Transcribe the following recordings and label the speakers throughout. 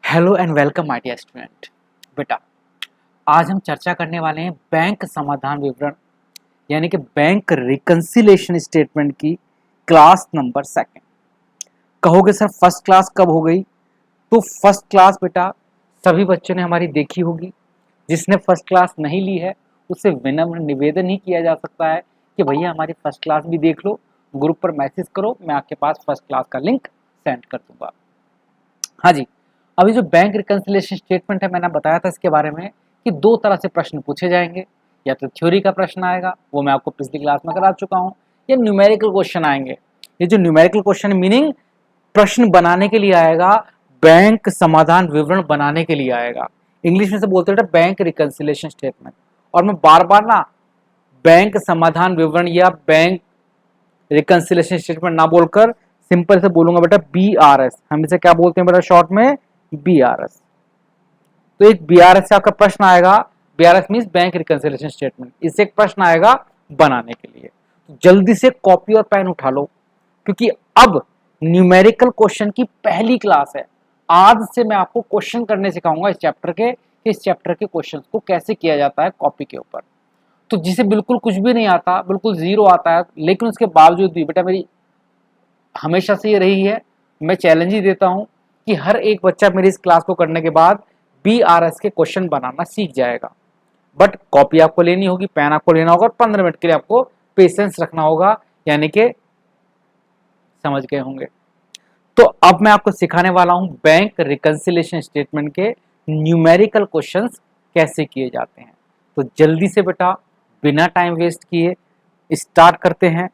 Speaker 1: Hello and welcome my dear student. बेटा, आज हम चर्चा करने वाले हैं बैंक समाधान विवरण यानी कि बैंक रिकंसिलेशन स्टेटमेंट की क्लास नंबर सेकंड। कहोगे सर फर्स्ट क्लास कब हो गई? तो फर्स्ट क्लास बेटा सभी बच्चों ने हमारी देखी होगी। जिसने फर्स्ट क्लास नहीं ली है उससे विनम्र निवेदन ही किया जा सकता है कि भैया हमारी फर्स्ट क्लास भी देख लो, ग्रुप पर मैसेज करो, मैं आपके पास फर्स्ट क्लास का लिंक सेंड कर दूंगा। हाँ जी, अभी जो बैंक रिकंसिलिएशन स्टेटमेंट है मैंने बताया था इसके बारे में कि दो तरह से प्रश्न पूछे जाएंगे। या तो थ्योरी का प्रश्न आएगा, वो मैं आपको पिछली क्लास में करा चुका हूँ, या न्यूमेरिकल क्वेश्चन आएंगे। ये जो न्यूमेरिकल क्वेश्चन मीनिंग प्रश्न बनाने के लिए आएगा, बैंक समाधान विवरण बनाने के लिए आएगा। इंग्लिश में से बोलते हैं बैंक रिकंसिलिएशन स्टेटमेंट। और मैं बार बार ना बैंक समाधान विवरण या बैंक रिकंसिलिएशन स्टेटमेंट ना बोलकर सिंपल से बोलूंगा बेटा BRS। हम इसे क्या बोलते हैं बेटा शॉर्ट में? BRS। तो एक BRS से आपका प्रश्न आएगा, BRS means bank reconciliation statement. इससे एक प्रश्न आएगा बनाने के लिए। तो जल्दी से कॉपी और पेन उठा लो क्योंकि अब न्यूमेरिकल क्वेश्चन की पहली क्लास है। आज से मैं आपको क्वेश्चन करने सिखाऊंगा इस चैप्टर के, कि इस चैप्टर के क्वेश्चंस को कैसे किया जाता है कॉपी के ऊपर। तो जिसे बिल्कुल कुछ भी नहीं आता, बिल्कुल जीरो आता है, लेकिन उसके बावजूद भी बेटा मेरी हमेशा से ये रही है, मैं चैलेंज ही देता हूं कि हर एक बच्चा मेरी इस क्लास को करने के बाद BRS के क्वेश्चन बनाना सीख जाएगा। बट कॉपी आपको लेनी होगी, पेन आपको लेना होगा और 15 मिनट के लिए आपको पेशेंस रखना होगा, यानी कि समझ गए होंगे। तो अब मैं आपको सिखाने वाला हूं बैंक रिकंसिलिएशन स्टेटमेंट के न्यूमेरिकल क्वेश्चंस कैसे किए जाते हैं। तो जल्दी से बेटा बिना टाइम वेस्ट किए स्टार्ट करते हैं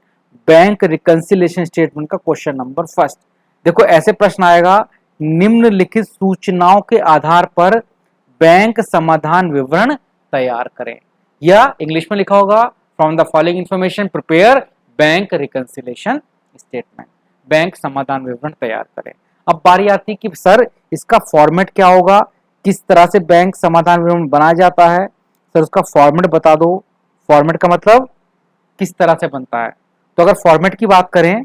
Speaker 1: बैंक रिकंसिलिएशन स्टेटमेंट का क्वेश्चन नंबर फर्स्ट। देखो ऐसे प्रश्न आएगा, निम्नलिखित सूचनाओं के आधार पर बैंक समाधान विवरण तैयार करें, या इंग्लिश में लिखा होगा from the following information prepare bank reconciliation statement. Bank समाधान विवरण तैयार करें। अब बारी आती है कि सर इसका फॉर्मेट क्या होगा, किस तरह से बैंक समाधान विवरण बनाया जाता है, सर उसका फॉर्मेट बता दो। फॉर्मेट का मतलब किस तरह से बनता है। तो अगर फॉर्मेट की बात करें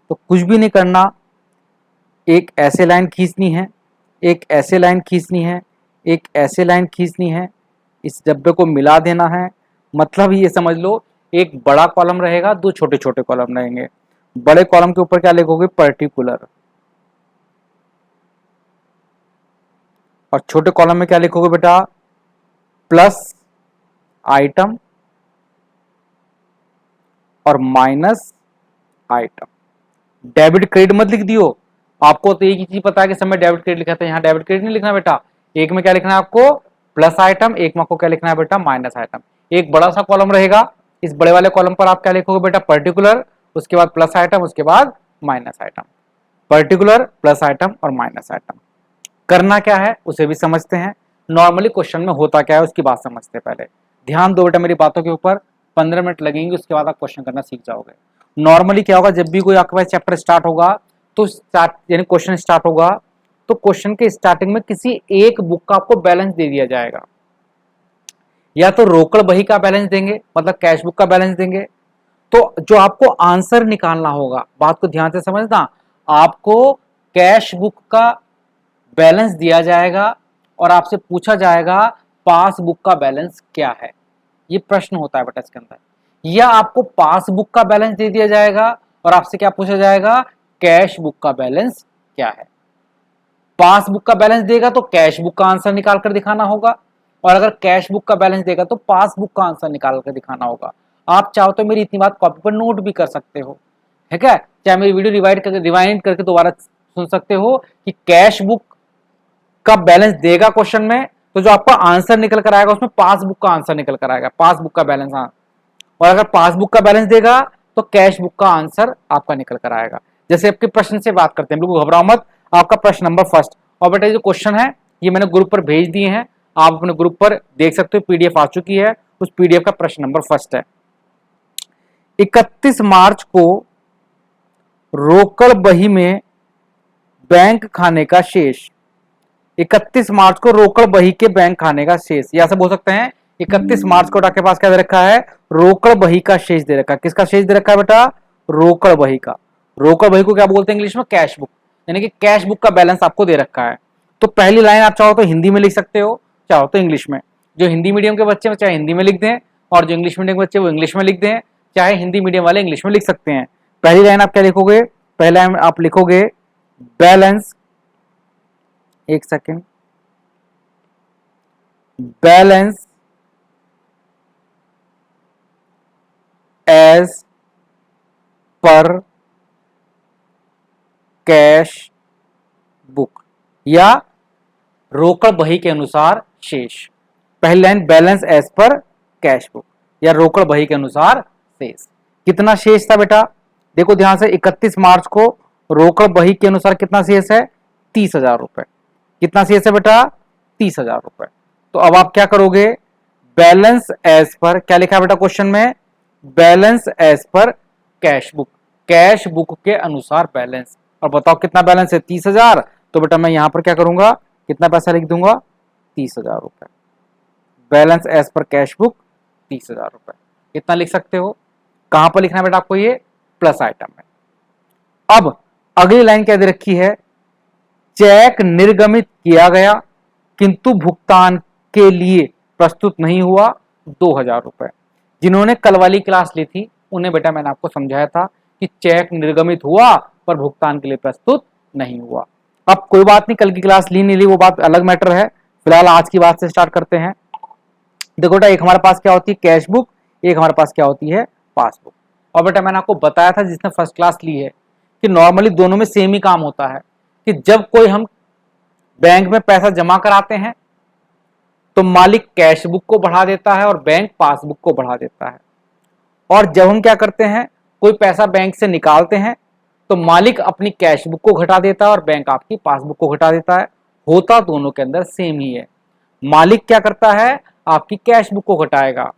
Speaker 1: तो कुछ भी नहीं करना, एक ऐसे लाइन खींचनी है, एक ऐसे लाइन खींचनी है, एक ऐसे लाइन खींचनी है, इस डब्बे को मिला देना है। मतलब ये समझ लो एक बड़ा कॉलम रहेगा, दो छोटे छोटे कॉलम रहेंगे। बड़े कॉलम के ऊपर क्या लिखोगे? पर्टिकुलर। और छोटे कॉलम में क्या लिखोगे बेटा? प्लस आइटम और माइनस आइटम। डेबिट क्रेडिट मत लिख दियो। आपको तो एक ही चीज पता है कि समय डेबिट क्रेडिट लिखा था, यहाँ डेबिट क्रेडिट नहीं लिखना बेटा। एक में क्या लिखना है आपको? प्लस आइटम, एक में आपको क्या लिखना है बेटा? Minus item. एक बड़ा सा कॉलम रहेगा, इस बड़े वाले कॉलम पर आप क्या लिखोगे बेटा? पर्टिकुलर, उसके बाद प्लस आइटम, उसके बाद minus item. Particular, plus item और माइनस आइटम। करना क्या है उसे भी समझते हैं। नॉर्मली क्वेश्चन में होता क्या है उसकी बात समझते हैं पहले। ध्यान दो बेटा मेरी बातों के ऊपर, 15 मिनट लगेंगे, उसके बाद आप क्वेश्चन करना सीख जाओगे। नॉर्मली क्या होगा, जब भी कोई आपके पास चैप्टर स्टार्ट होगा तो स्टार्ट यानी क्वेश्चन स्टार्ट होगा तो क्वेश्चन के स्टार्टिंग में किसी एक बुक का आपको बैलेंस दे दिया जाएगा। या तो रोकड़ बही का बैलेंस देंगे, मतलब कैश बुक का बैलेंस देंगे। तो जो आपको आंसर निकालना होगा, बात को ध्यान से समझना, आपको कैश बुक का बैलेंस दिया जाएगा और आपसे पूछा जाएगा पासबुक का बैलेंस क्या है। ये प्रश्न होता है बेटा इसके अंदर। या आपको पासबुक का बैलेंस दे दिया जाएगा और आपसे क्या पूछा जाएगा? कैश बुक का बैलेंस क्या है। पासबुक का बैलेंस देगा तो कैश बुक का आंसर निकाल कर दिखाना होगा, और अगर कैश बुक का बैलेंस देगा तो पासबुक का आंसर निकाल कर दिखाना होगा। आप चाहो तो मेरी इतनी बात कॉपी पर नोट भी कर सकते हो, है क्या? चाहे मेरी वीडियो रिवाइंड करके दोबारा सुन सकते हो कि कैश बुक का बैलेंस देगा क्वेश्चन में, तो जो आपका आंसर निकल कर आएगा उसमें पासबुक का आंसर निकल कर आएगा, पासबुक का बैलेंस। और अगर पासबुक का बैलेंस देगा तो कैश बुक का आंसर आपका निकल कर आएगा। जैसे आपके प्रश्न से बात करते हैं, बिल्कुल घबराओ मत। आपका प्रश्न नंबर फर्स्ट, और बेटा जो क्वेश्चन है ये मैंने ग्रुप पर भेज दिए हैं, आप अपने ग्रुप पर देख सकते हो, PDF आ चुकी है। उस PDF का प्रश्न नंबर फर्स्ट है, 31 मार्च को रोकड़ बही में बैंक खाने का शेष। 31 मार्च को रोकड़ बही के बैंक खाने का शेष, या ऐसा बोल सकते हैं 31 मार्च को आपके पास क्या दे रखा है? रोकड़ बही का शेष दे रखा है। किसका शेष दे रखा है बेटा? रोकड़ बही का। रोकड़ बही को क्या बोलते हैं इंग्लिश में? Cash book. यानी कि कैश बुक का बैलेंस आपको दे रखा है। तो पहली लाइन आप चाहो तो हिंदी में लिख सकते हो, चाहो तो इंग्लिश में। जो हिंदी मीडियम के बच्चे चाहे हिंदी में लिख दें, और जो इंग्लिश मीडियम के बच्चे वो इंग्लिश में लिख दें, चाहे हिंदी मीडियम वाले इंग्लिश में लिख सकते हैं। पहली लाइन आप क्या लिखोगे, पहली लाइन आप लिखोगे बैलेंस, एक second, balance as per cash book या रोकड़ बही के अनुसार शेष। पहली line balance as per cash book या रोकड़ बही के अनुसार शेष। कितना शेष था बेटा, देखो ध्यान से, 31 मार्च को रोकड़ बही के अनुसार कितना शेष है, 30,000 रुपए। कितना शेष है बेटा, 30,000 रुपए। तो अब आप क्या करोगे, बैलेंस एज पर, क्या लिखा है बेटा क्वेश्चन में, balance as per cash book, cash book के अनुसार बैलेंस। और बताओ कितना बैलेंस है, 30,000। तो बेटा मैं यहां पर क्या करूंगा, कितना पैसा लिख दूंगा, 30,000 रुपए। Balance as per cash book 30,000 रुपए, कितना लिख सकते हो। कहां पर लिखना है बेटा आपको, ये प्लस आइटम में। अब अगली लाइन क्या दे रखी है, चेक निर्गमित किया गया किंतु भुगतान के लिए प्रस्तुत नहीं हुआ 2,000 रुपए। जिन्होंने कल वाली क्लास ली थी उन्हें बेटा मैंने आपको समझाया था कि चेक निर्गमित हुआ पर भुगतान के लिए प्रस्तुत नहीं हुआ। अब कोई बात नहीं, कल की क्लास ली नहीं ली वो बात अलग मैटर है, फिलहाल आज की बात से स्टार्ट करते हैं। देखो बेटा, एक हमारे पास क्या होती है कैश बुक, एक हमारे पास क्या होती है पासबुक। और बेटा मैंने आपको बताया था जिसने फर्स्ट क्लास ली है कि नॉर्मली दोनों में सेम ही काम होता है कि जब कोई हम बैंक में पैसा जमा कराते हैं तो मालिक कैश बुक को बढ़ा देता है और बैंक पासबुक को बढ़ा देता है। और जब हम क्या करते हैं, कोई पैसा बैंक से निकालते हैं तो मालिक अपनी कैश बुक को घटा देता है और बैंक आपकी पासबुक को घटा देता है। होता दोनों के अंदर सेम ही है। मालिक क्या करता है, आपकी कैश बुक को घटाएगा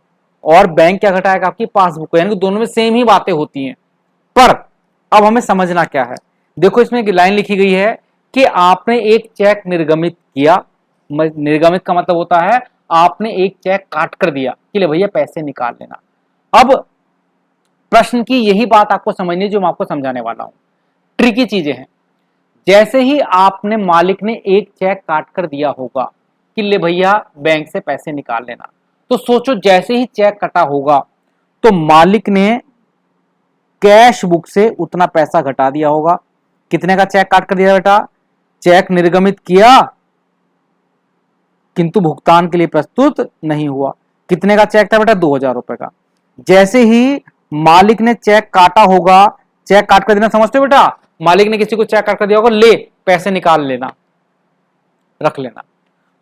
Speaker 1: और बैंक क्या घटाएगा, आपकी पासबुक को। यानी कि दोनों में सेम ही बातें होती हैं। पर अब हमें समझना क्या है, देखो इसमें एक लाइन लिखी गई है कि आपने एक चेक निर्गमित किया। निर्गमित का मतलब होता है आपने एक चेक काट कर दिया कि ले भैया पैसे निकाल लेना। अब प्रश्न की यही बात आपको समझनी है जो मैं आपको समझाने वाला हूं। ट्रिकी चीजें हैं। जैसे ही आपने, मालिक ने एक चेक काट कर दिया होगा कि ले भैया बैंक से पैसे निकाल लेना, तो सोचो जैसे ही चेक कटा होगा तो मालिक ने कैश बुक से उतना पैसा घटा दिया होगा। कितने का चेक काट कर दिया बेटा, चेक निर्गमित किया किंतु भुगतान के लिए प्रस्तुत नहीं हुआ। कितने का चेक था बेटा, 2,000 रुपए का। जैसे ही मालिक ने चेक काटा होगा, चेक काट कर देना समझते हो बेटा, मालिक ने किसी को चेक काट कर दिया होगा, ले पैसे निकाल लेना, रख लेना।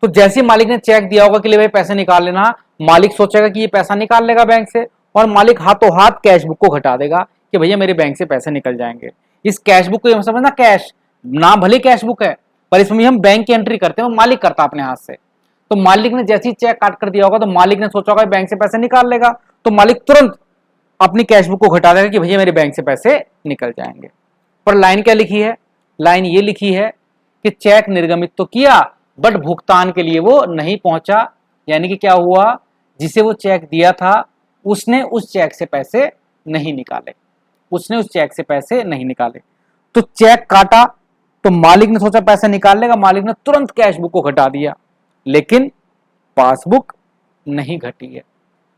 Speaker 1: तो जैसे ही मालिक ने चेक दिया होगा कि ले भाई पैसे निकाल लेना, मालिक सोचेगा कि ये पैसा निकाल लेगा बैंक से और मालिक हाथों हाथ कैश बुक को घटा देगा कि भैया मेरे बैंक से पैसे निकल जाएंगे। इस कैश बुक को समझना, कैश नाम भले कैश बुक है पर इसमें हम बैंक की एंट्री करते हैं, मालिक करता अपने हाथ से। तो मालिक ने जैसे ही चेक काट कर दिया होगा तो मालिक ने सोचा होगा बैंक से पैसे निकाल लेगा, तो मालिक तुरंत अपनी कैश बुक को घटा देगा कि भैया मेरे बैंक से पैसे निकल जाएंगे। पर लाइन क्या लिखी है, लाइन ये लिखी है कि चेक निर्गमित तो किया बट भुगतान के लिए वो नहीं पहुंचा। यानी कि क्या हुआ, जिसे वो चेक दिया था उसने उस चेक से पैसे नहीं निकाले, उसने उस चेक से पैसे नहीं निकाले। तो चेक काटा तो मालिक ने सोचा पैसे निकाल लेगा, मालिक ने तुरंत कैश बुक को घटा दिया, लेकिन पासबुक नहीं घटी है।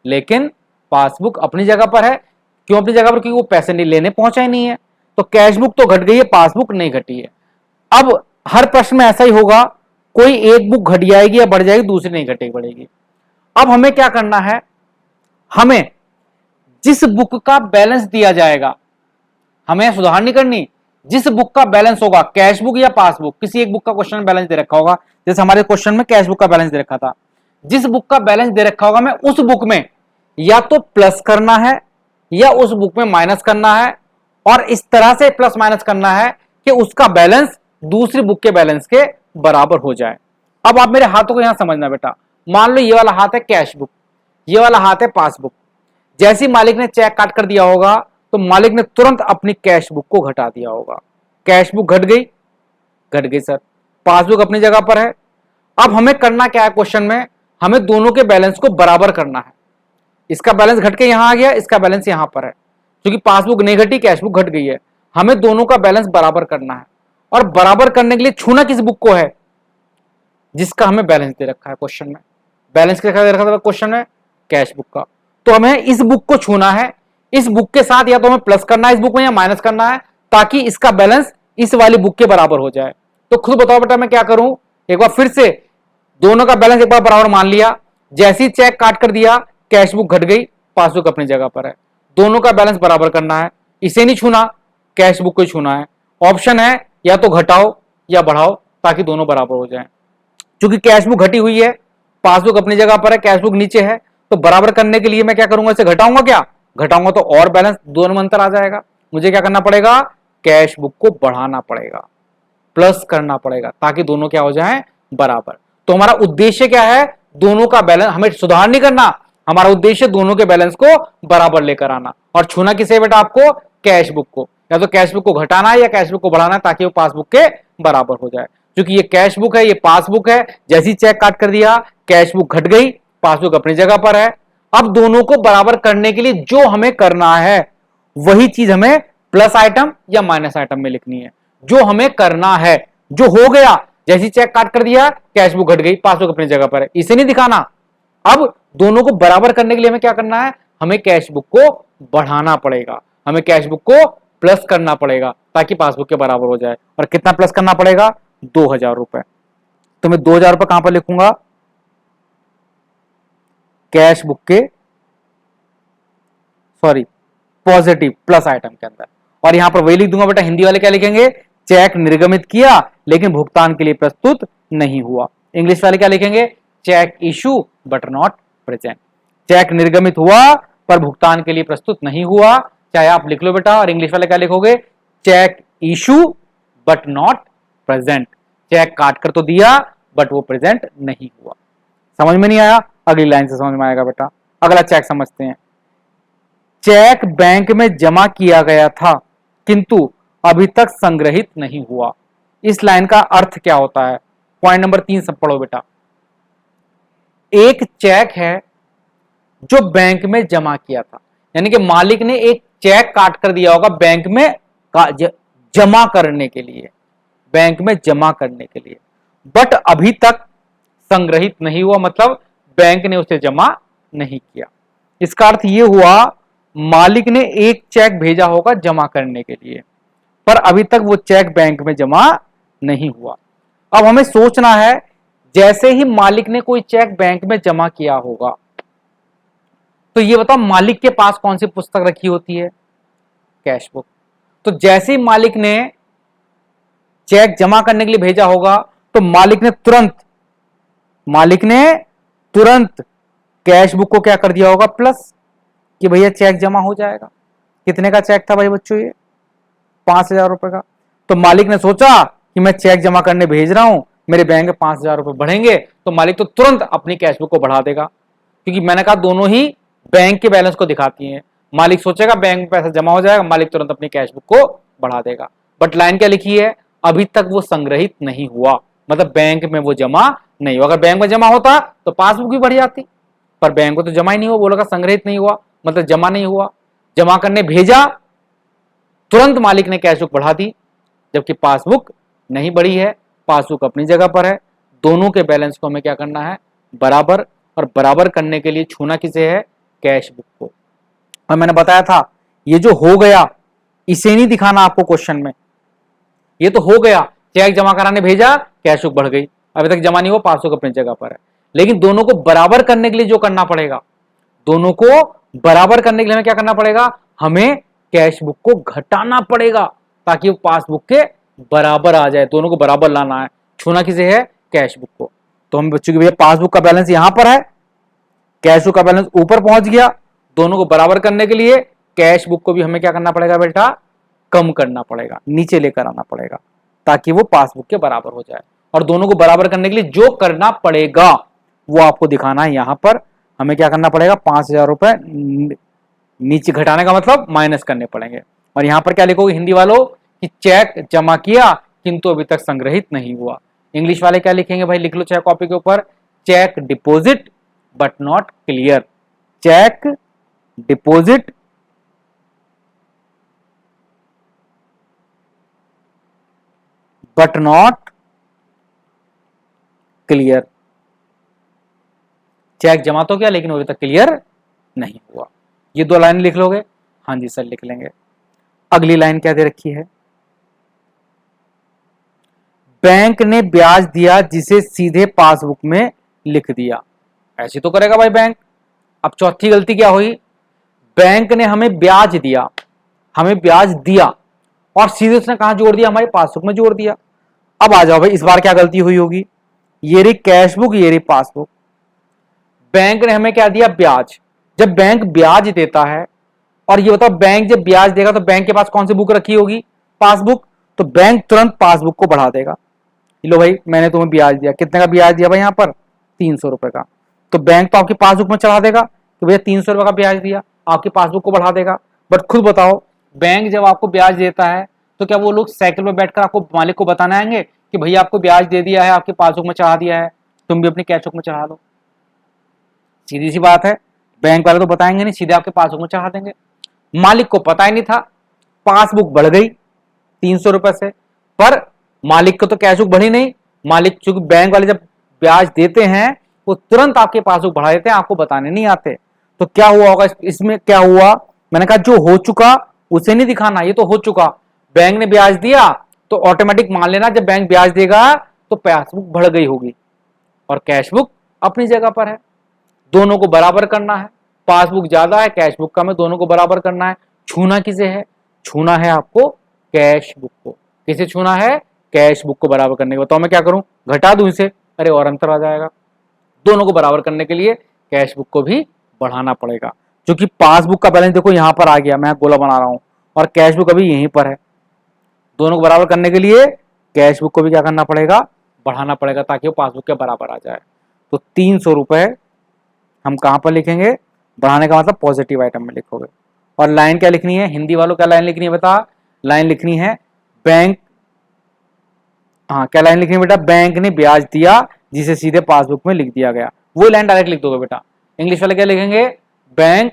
Speaker 1: लेकिन पासबुक अपनी जगह पर है। क्यों अपनी जगह पर, क्योंकि वो पैसे नहीं लेने पहुंचा ही नहीं है। तो कैश बुक तो घट गई है, पासबुक नहीं घटी है। अब हर प्रश्न में ऐसा ही होगा, कोई एक बुक घट जाएगी या बढ़ जाएगी, दूसरी नहीं घटेगी बढ़ेगी। अब हमें क्या करना है, हमें जिस बुक का बैलेंस दिया जाएगा, हमें सुधार नहीं करनी, जिस बुक का बैलेंस होगा, कैश बुक या पासबुक, किसी एक बुक का क्वेश्चन में बैलेंस दे रखा होगा। जैसे हमारे क्वेश्चन में कैश बुक का बैलेंस दे रखा था, जिस बुक का बैलेंस दे रखा होगा, मैं उस बुक में या तो प्लस करना है या उस बुक में माइनस करना है, और इस तरह से प्लस माइनस करना है कि उसका बैलेंस दूसरी बुक के बैलेंस के बराबर हो जाए। अब आप मेरे हाथों को यहां समझना बेटा, मान लो ये वाला हाथ है कैश बुक, ये वाला हाथ है पासबुक। जैसे मालिक ने चेक काट कर दिया होगा तो मालिक ने तुरंत अपनी कैश बुक को घटा दिया होगा। कैश बुक घट गई, घट गई सर, पासबुक अपनी जगह पर है। अब हमें करना क्या है, क्वेश्चन में हमें दोनों के बैलेंस को बराबर करना है। इसका बैलेंस घट के यहां आ गया, इसका बैलेंस यहां पर है, क्योंकि पासबुक नहीं घटी, कैश बुक घट गई है। हमें दोनों का बैलेंस बराबर करना है। और बराबर करने के लिए छूना किस बुक को है, जिसका हमें बैलेंस दे रखा है क्वेश्चन में। बैलेंस किसका दे रखा था क्वेश्चन में, कैश बुक का। तो हमें इस बुक को छूना है, इस बुक के साथ या तो हमें प्लस करना है इस बुक में या माइनस करना है, ताकि इसका बैलेंस इस वाली बुक के बराबर हो जाए। तो खुद बताओ बेटा मैं क्या करूं, एक बार फिर से दोनों का बैलेंस एक बार बराबर मान लिया, जैसे ही चेक काट कर दिया कैश बुक घट गई, पासबुक अपनी जगह पर है। दोनों का बैलेंस बराबर करना है, इसे नहीं छूना, कैश बुक को ही छूना है। ऑप्शन है या तो घटाओ या बढ़ाओ ताकि दोनों बराबर हो जाए। क्योंकि कैश बुक घटी हुई है, पासबुक अपनी जगह पर है, कैश बुक नीचे है, तो बराबर करने के लिए मैं क्या करूंगा, इसे घटाऊंगा, क्या घटाऊंगा तो और बैलेंस दोनों में अंतर आ जाएगा। मुझे क्या करना पड़ेगा, कैश बुक को बढ़ाना पड़ेगा, प्लस करना पड़ेगा ताकि दोनों क्या हो जाएं, बराबर। तो हमारा उद्देश्य क्या है, दोनों का बैलेंस, हमें सुधार नहीं करना, हमारा उद्देश्य दोनों के बैलेंस को बराबर लेकर आना। और छूना किसे बेटा आपको, कैश बुक को। या तो कैश बुक को घटाना है या कैश बुक को बढ़ाना है ताकि वो पासबुक के बराबर हो जाए। क्योंकि ये कैश बुक है, ये पासबुक है, जैसी चेक काट कर दिया कैश बुक घट गई, पासबुक अपनी जगह पर है। अब दोनों को बराबर करने के लिए जो हमें करना है वही चीज हमें प्लस आइटम या माइनस आइटम में लिखनी है। जो हमें करना है, जो हो गया, जैसी चेक काट कर दिया कैश बुक घट गई, पासबुक अपनी जगह पर है, इसे नहीं दिखाना। अब दोनों को बराबर करने के लिए हमें क्या करना है, हमें कैश बुक को बढ़ाना पड़ेगा, हमें कैश बुक को प्लस करना पड़ेगा ताकि पासबुक के बराबर हो जाए। और कितना प्लस करना पड़ेगा, 2000 रुपए। तो मैं 2000 रुपए कहां पर लिखूंगा, कैश बुक के, सॉरी पॉजिटिव प्लस आइटम के अंदर। और यहां पर वही लिख दूंगा बेटा, हिंदी वाले क्या लिखेंगे, चेक निर्गमित किया लेकिन भुगतान के लिए प्रस्तुत नहीं हुआ। इंग्लिश वाले क्या लिखेंगे, cheque issue but not present. Cheque निर्गमित हुआ पर भुगतान के लिए प्रस्तुत नहीं हुआ, चाहे आप लिख लो बेटा। और इंग्लिश वाले क्या लिखोगे, cheque issue but not present. Cheque काट कर तो दिया बट वो प्रेजेंट नहीं हुआ। समझ में नहीं आया, अगली लाइन से समझ में आएगा बेटा। अगला चेक समझते हैं। चेक बैंक में जमा किया गया था किंतु अभी तक संग्रहित नहीं हुआ। इस लाइन का अर्थ क्या होता है, पॉइंट नंबर 3 सब पढ़ो बेटा। एक चेक है जो बैंक में जमा किया था, यानी कि मालिक ने एक चेक काट कर दिया होगा बैंक में जमा करने के लिए, बैंक में जमा करने के लिए, बट अभी तक संग्रहित नहीं हुआ, मतलब बैंक ने उसे जमा नहीं किया। इसका अर्थ यह हुआ, मालिक ने एक चेक भेजा होगा जमा करने के लिए, पर अभी तक वो चेक बैंक में जमा नहीं हुआ। अब हमें सोचना है, जैसे ही मालिक ने कोई चेक बैंक में जमा किया होगा, तो ये बताओ मालिक के पास कौन सी पुस्तक रखी होती है, कैश बुक। तो जैसे ही मालिक ने चेक जमा करने के लिए भेजा होगा तो मालिक ने तुरंत कैश बुक को क्या कर दिया होगा, प्लस, कि भैया चेक जमा हो जाएगा। कितने का चेक था भाई बच्चों, ये 5000 रुपए का। तो मालिक ने सोचा कि मैं चेक जमा करने भेज रहा हूं, मेरे बैंक में 5000 रुपए बढ़ेंगे, तो मालिक तो तुरंत अपनी कैश बुक को बढ़ा देगा, क्योंकि मैंने कहा दोनों ही बैंक के बैलेंस को दिखाती हैं। मालिक सोचेगा बैंक में पैसा जमा हो जाएगा, मालिक तुरंत अपनी कैश बुक को बढ़ा देगा। बट लाइन क्या लिखी है, अभी तक वो संग्रहित नहीं हुआ, मतलब बैंक में वो जमा नहीं हुआ। अगर बैंक में जमा होता तो पासबुक भी बढ़ जाती, पर बैंक को तो जमा ही नहीं हुआ, बोला संग्रहित नहीं हुआ मतलब जमा नहीं हुआ। जमा करने भेजा, तुरंत मालिक ने कैश बुक बढ़ा दी, जबकि पासबुक नहीं बढ़ी है, पासबुक अपनी जगह पर है। दोनों के बैलेंस को हमें क्या करना है, बराबर। और बराबर करने के लिए छूना किसे है, कैश बुक को। और मैंने बताया था ये जो हो गया इसे नहीं दिखाना आपको क्वेश्चन में, ये तो हो गया, चेक जमा कराने भेजा, कैश बुक बढ़ गई, अभी तक जमा नहीं हुआ, पासबुक अपनी जगह पर है। लेकिन दोनों को बराबर करने के लिए जो करना पड़ेगा, दोनों को बराबर करने के लिए हमें क्या करना पड़ेगा, हमें कैश बुक को घटाना पड़ेगा ताकि वो पासबुक के बराबर आ जाए। दोनों को बराबर लाना है, छूना किसे है, कैश बुक को। तो हम बच्चों की भैया पासबुक का बैलेंस यहां पर है, कैश बुक का बैलेंस ऊपर पहुंच गया। दोनों को बराबर करने के लिए कैश बुक को भी हमें क्या करना पड़ेगा बेटा, कम करना पड़ेगा, नीचे लेकर आना पड़ेगा ताकि वो पासबुक के बराबर हो जाए। और दोनों को बराबर करने के लिए जो करना पड़ेगा वो आपको दिखाना है। यहां पर हमें क्या करना पड़ेगा, 5000 रुपए नीचे घटाने का मतलब माइनस करने पड़ेंगे। और यहां पर क्या लिखोगे हिंदी वालों, कि चेक जमा किया किंतु अभी तक संग्रहित नहीं हुआ। इंग्लिश वाले क्या लिखेंगे भाई, लिख लो चाहे कॉपी के ऊपर, cheque deposit but not clear. Cheque deposit but not clear. Cheque जमा तो किया लेकिन अभी तक क्लियर नहीं हुआ। ये दो लाइन लिख लोगे? हाँ जी सर लिख लेंगे। अगली लाइन क्या दे रखी है? बैंक ने ब्याज दिया जिसे सीधे पासबुक में लिख दिया। ऐसे तो करेगा भाई बैंक। अब चौथी गलती क्या हुई? बैंक ने हमें ब्याज दिया, हमें ब्याज दिया और सीधे उसने कहां जोड़ दिया? हमारे पासबुक में जोड़ दिया। अब आ जाओ भाई, इस बार क्या गलती हुई होगी? ये रही कैश बुक, ये रही पासबुक। बैंक ने हमें क्या दिया? ब्याज। जब बैंक ब्याज देता है, और ये बताओ बैंक जब ब्याज देगा तो बैंक के पास कौन सी बुक रखी होगी? पासबुक। तो बैंक तुरंत पासबुक को बढ़ा देगा। लो भाई मैंने तुम्हें ब्याज दिया, कितने का ब्याज दिया भाई? यहाँ पर 300 रुपए का। तो बैंक तो आपकी पासबुक में चढ़ा देगा कि भैया 300 रुपए का ब्याज दिया, आपकी पासबुक को बढ़ा देगा। बट खुद बताओ, बैंक जब आपको ब्याज देता है तो क्या वो लोग साइकिल में बैठकर आपको मालिक को बताने आएंगे कि भैया आपको ब्याज दे दिया है, आपकी पासबुक में चढ़ा दिया है, तुम भी अपनी कैश बुक में चढ़ा लो? सीधी सी बात है, बैंक वाले तो बताएंगे नहीं, सीधे आपके पासबुक में चढ़ा देंगे। मालिक को पता ही नहीं था, पासबुक बढ़ गई 300 रुपए से, पर मालिक को तो कैश बुक बढ़ी नहीं। मालिक, चूंकि बैंक वाले जब ब्याज देते हैं वो तुरंत आपके पासबुक बढ़ा देते हैं, आपको बताने नहीं आते। तो क्या हुआ होगा इसमें? क्या हुआ? मैंने कहा जो हो चुका उसे नहीं दिखाना, ये तो हो चुका। बैंक ने ब्याज दिया तो ऑटोमेटिक मान लेना जब बैंक ब्याज देगा तो पासबुक बढ़ गई होगी और कैश बुक अपनी जगह पर है। दोनों को बराबर करना है, पासबुक ज्यादा है कैश बुक कम है, दोनों को बराबर करना है। छूना किसे है? छूना है आपको कैश बुक को। किसे छूना है? कैश बुक को बराबर करने के। बताओ मैं क्या करूं? घटा दूं इसे? अरे और अंतर आ जाएगा। दोनों को बराबर करने के लिए कैश बुक को भी बढ़ाना पड़ेगा, क्योंकि पासबुक का बैलेंस देखो यहां पर आ गया, मैं गोला बना रहा हूं, और कैश बुक अभी यहीं पर है। दोनों को बराबर करने के लिए कैश बुक को भी क्या करना पड़ेगा? बढ़ाना पड़ेगा, ताकि वो पासबुक के बराबर आ जाए। तो 300 रुपए हम कहां पर लिखेंगे? बढ़ाने का मतलब पॉजिटिव आइटम में लिखोगे। और लाइन क्या लिखनी है? हिंदी वालों क्या लाइन लिखनी है बता? लाइन लिखनी है बैंक, हाँ क्या लाइन लिखनी है बेटा? बैंक ने ब्याज दिया जिसे सीधे पासबुक में लिख दिया गया। वो लाइन डायरेक्ट लिख दोगे बेटा। इंग्लिश वाले क्या लिखेंगे? Bank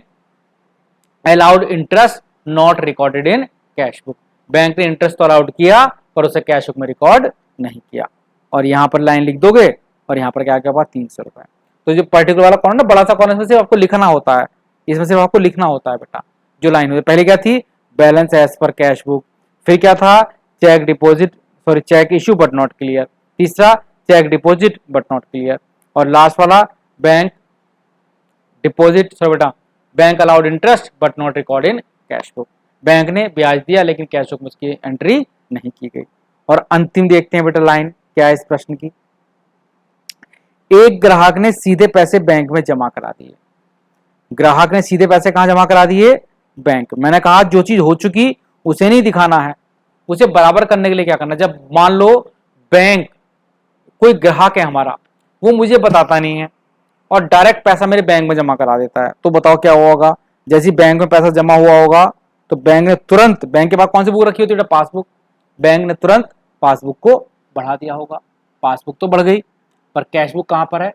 Speaker 1: allowed interest not recorded in cash book. Bank ने इंटरेस्ट तो अलाउड किया पर उसे कैश बुक में रिकॉर्ड नहीं किया। और यहां पर लाइन लिख दोगे और यहां पर क्या क्या हुआ? 300 रुपए। तो जो पर्टिकुलर वाला कॉर्नर, बड़ा सा कॉर्नर, इसमें सिर्फ आपको लिखना होता है, इसमें सिर्फ आपको लिखना होता है बेटा। जो लाइन हुई पहले क्या थी? Balance as per cash book. फिर क्या था? Cheque deposit, sorry cheque issue but not clear. तीसरा cheque deposit but not clear. और लास्ट वाला बैंक डिपॉजिट, सॉरी बेटा, bank allowed interest but not record in cash book. Bank ने ब्याज दिया लेकिन कैश बुक में उसकी एंट्री नहीं की गई। और अंतिम देखते हैं बेटा लाइन क्या है इस प्रश्न की। एक ग्राहक ने सीधे पैसे बैंक में जमा करा दिए। ग्राहक ने सीधे पैसे कहां जमा करा दिए? बैंक। मैंने कहा जो चीज हो चुकी उसे नहीं दिखाना है, उसे बराबर करने के लिए क्या करना? जब मान लो बैंक, कोई ग्राहक है हमारा, वो मुझे बताता नहीं है और डायरेक्ट पैसा मेरे बैंक में जमा करा देता है, तो बताओ क्या होगा? जैसे बैंक में पैसा जमा हुआ होगा तो बैंक ने तुरंत, बैंक के पास कौन सी बुक रखी होती है? पासबुक। बैंक ने तुरंत पासबुक को बढ़ा दिया होगा। पासबुक तो बढ़ गई पर कैश बुक कहां पर है?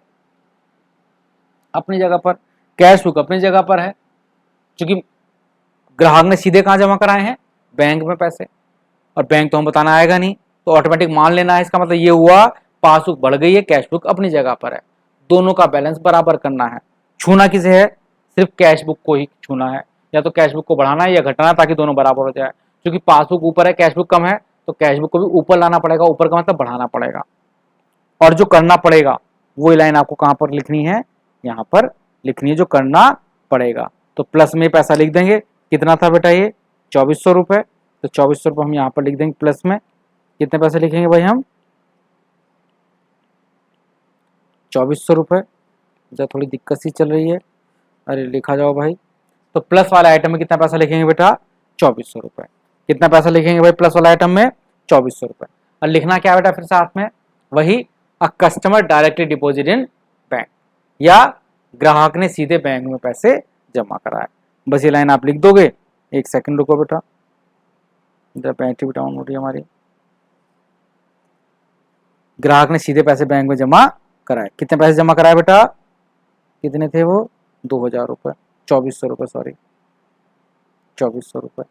Speaker 1: अपनी जगह पर। कैश बुक अपनी जगह पर है, क्योंकि ग्राहक ने सीधे कहां जमा कराए हैं? बैंक में पैसे, और बैंक तो हम बताना आएगा नहीं, तो ऑटोमेटिक मान लेना है। इसका मतलब ये हुआ पासबुक बढ़ गई है, कैश बुक अपनी जगह पर है। दोनों का बैलेंस बराबर करना है। छूना किसे है? सिर्फ कैश बुक को ही छूना है, या तो कैश बुक को बढ़ाना है या घटाना, ताकि दोनों बराबर हो जाए। क्योंकि पासबुक ऊपर है, कैश बुक कम है, तो कैश बुक को भी ऊपर लाना पड़ेगा। ऊपर का मतलब बढ़ाना पड़ेगा। और जो करना पड़ेगा वो लाइन आपको कहां पर लिखनी है? यहां पर लिखनी है, जो करना पड़ेगा। तो प्लस में पैसा लिख देंगे। कितना था बेटा ये? 2400 रुपए। तो 2400 रुपए हम यहां पर लिख देंगे प्लस में। कितने पैसे लिखेंगे भाई हम? 2400 रुपए। जरा थोड़ी दिक्कत सी चल रही है, अरे लिखा जाओ भाई। तो प्लस वाले आइटम में कितना पैसा लिखेंगे बेटा? 2400 रुपए। कितना पैसा लिखेंगे भाई प्लस वाला आइटम में? 2400 रुपए। और लिखना क्या बेटा फिर साथ में? वही, a customer directly deposit in bank, या ग्राहक ने सीधे बैंक में पैसे जमा कराए। बस ये लाइन आप लिख दोगे। एक सेकंड रुको बेटा, इधर बैटरी डाउन हो रही है हमारी। ग्राहक ने सीधे पैसे बैंक में जमा कराए। कितने पैसे जमा कराए बेटा? कितने थे वो? 2000 रुपए, 2400 रुपए, सॉरी 2400 रुपए।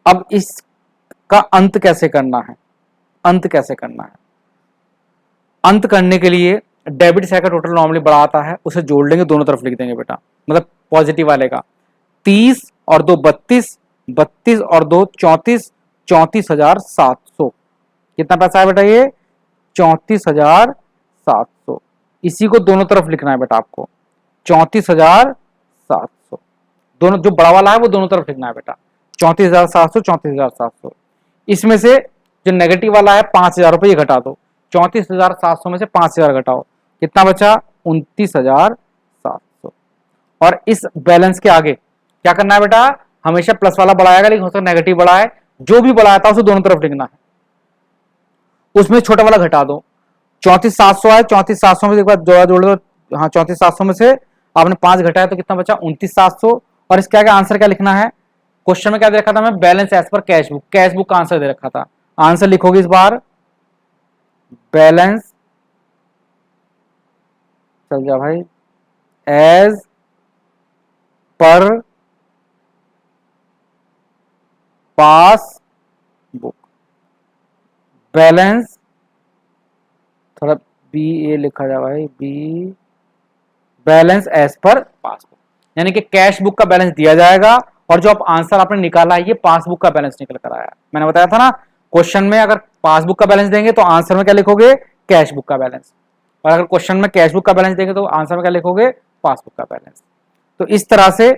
Speaker 1: अब इसका अंत कैसे करना है? अंत कैसे करना है। अंत करने के लिए डेबिट साइड का टोटल नॉर्मली बड़ा आता है, उसे जोड़ लेंगे, दोनों तरफ लिख देंगे बेटा, मतलब पॉजिटिव वाले का 30 और 2 32, 32 और 2 34, 34,700। कितना पैसा है बेटा ये? 34,700। इसी को दोनों तरफ लिखना है बेटा आपको, 34,700। दोनों जो बड़ा वाला है वो दोनों तरफ लिखना है बेटा, 34,700, 34,700। इसमें से जो नेगेटिव वाला है 5,000 रुपये ये घटा दो, 34,700 में से 5,000 घटाओ, कितना बचा? 29,700। और इस बैलेंस के आगे क्या करना है बेटा? हमेशा प्लस वाला बड़ा आएगा, लेकिन हो सकता है नेगेटिव बड़ा है, जो भी बड़ा आता है उसे दोनों तरफ लिखना है, उसमें छोटा वाला घटा दो। 34,700 है, 34,700 में एक बार जोड़ दो, हाँ 34,700 में से आपने 5 घटाया तो कितना बचा? 29,700। और इसके आगे आंसर क्या लिखना है? क्वेश्चन में क्या दे रखा था? मैं balance as per cash book, cash book का आंसर दे रखा था। आंसर लिखोगे इस बार बैलेंस, चल गया भाई, as per passbook. Balance थोड़ा बी ए लिखा जाए भाई, B balance as per passbook, यानी कि कैश बुक का बैलेंस दिया जाएगा और जो आप आंसर आपने निकाला है ये पासबुक का बैलेंस निकल कर आया। मैंने बताया था ना, क्वेश्चन में अगर पासबुक का बैलेंस देंगे तो आंसर में क्या लिखोगे? कैश बुक का बैलेंस। और अगर क्वेश्चन में कैश बुक का बैलेंस देंगे तो आंसर में क्या लिखोगे? पासबुक का बैलेंस। तो इस तरह से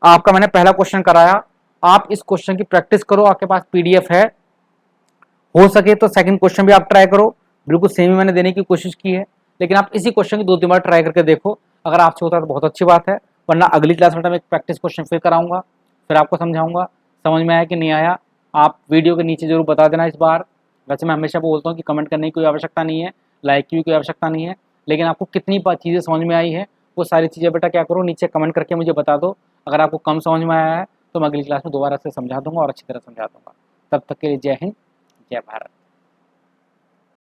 Speaker 1: आपका मैंने पहला क्वेश्चन कराया। आप इस क्वेश्चन की प्रैक्टिस करो, आपके पास पीडीएफ है, हो सके तो सेकंड क्वेश्चन भी आप ट्राई करो, बिल्कुल सेम ही मैंने देने की कोशिश की है, लेकिन आप इसी क्वेश्चन की 2-3 बार ट्राई करके देखो। अगर आपसे होता है तो बहुत अच्छी बात है, वरना अगली क्लास में मैं एक प्रैक्टिस क्वेश्चन फिर कराऊंगा, फिर आपको समझाऊंगा। समझ में आया कि नहीं आया आप वीडियो के नीचे जरूर बता देना इस बार। वैसे मैं हमेशा बोलता हूँ कि कमेंट करने की कोई आवश्यकता नहीं है, लाइक की भी कोई आवश्यकता नहीं है, लेकिन आपको कितनी चीज़ें समझ में आई है वो सारी चीज़ें बेटा क्या करो, नीचे कमेंट करके मुझे बता दो। अगर आपको कम समझ में आया है तो मैं अगली क्लास में दोबारा से समझा दूंगा और अच्छी तरह समझा दूंगा। तब तक के लिए जय हिंद, जय भारत।